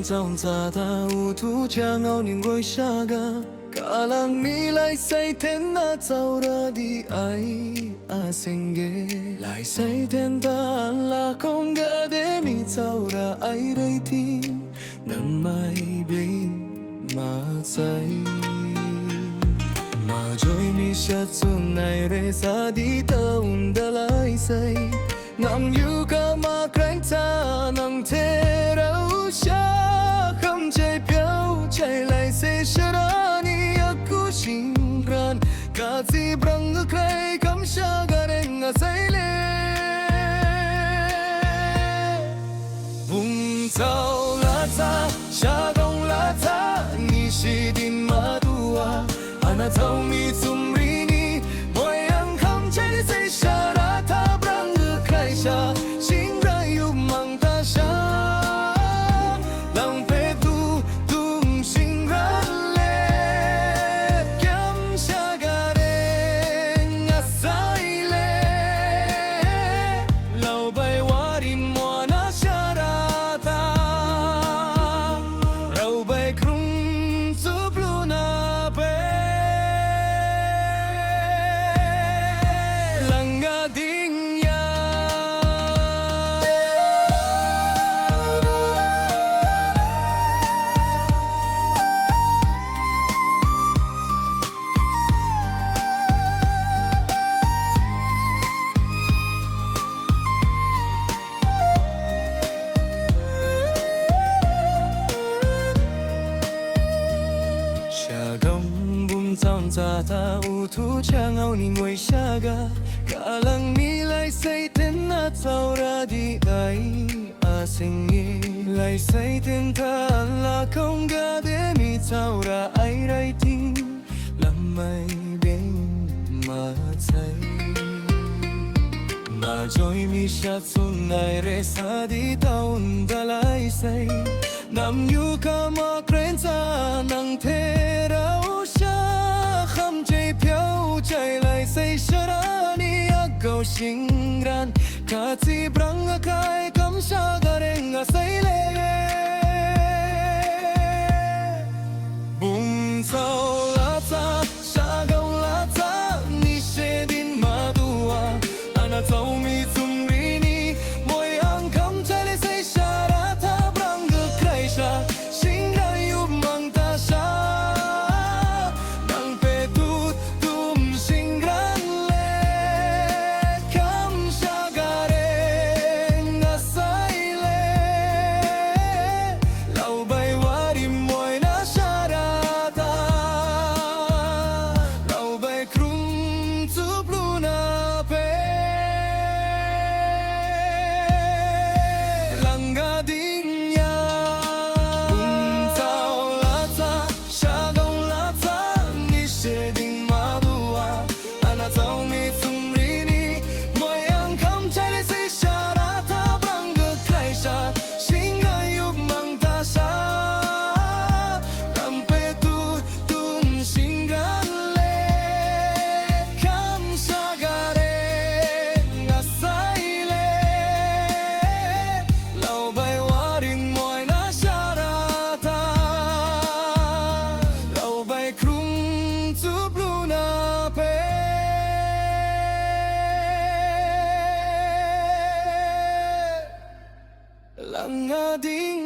trong già ta u thu cha ngao ning ngồi saga cả làng mi lại say thêm na giàu ra đi ai a senge lại say thêm ta là không ga để mi giàu ra ai đây thì nằm mai bên mà say mà rồi mi sát xuống này re sa đi tao đã lại say ngắm yêu cả mà cánh ta nằm thế đâu xa không chạy phiêu chạy lại sẽ sẽ ra ni aku singran kasi brang kray kam siya garing nga sayle bung tao la ta siya gong la ta ni si din matua ana tao mi sumri ni boy ang kham chạy sẽ sẽ ra ta brang kray siya sing ra yu mang ta siya lang pe tu tung sing ra le kyam siya garing nga sayle lau bay warin mo na siya ra ta rau bay krung suplu na pe langa ding ya Siya gong bum tam ta ta u thu cha ngao ni ngồi saga cả làng mi lại say tên na tao ra đi ai a singi lại say tên ta là không ga để mi tao ra ai đây tin làm mày bên mà say mà rồi mi sát xuống này re sa đi tao đã lại say nằm yêu cả mà kren ta nang thế đâu xa không chạy phiêu chạy lại say sẽ ra ni agao sing ran cả chi brang kai kam sa gareng a say le bung sao la ta sa gao la ta ni se din ma tua ana tao mi sumri ni moi ang kham chạy lại say sẽ ra ta brang kray sa sing ra yu mang ta sa nang pe tu tum sing ran le kam sa gareng a say le lau bay warim moi na sa ra ta lau bay krung suplu na pe langa ding ya bung tao la ta siya gong la ta ni se ding ma bua ana tao mi sumri ni moi ang kham chạy lại say siya ra ta brang kray sa sing ga yu mang ta sa ram pe tu tum sing ran le kam sa gareng a say le lau bay warin moi na siya ra ta lau bay krung suplu na pe langa ding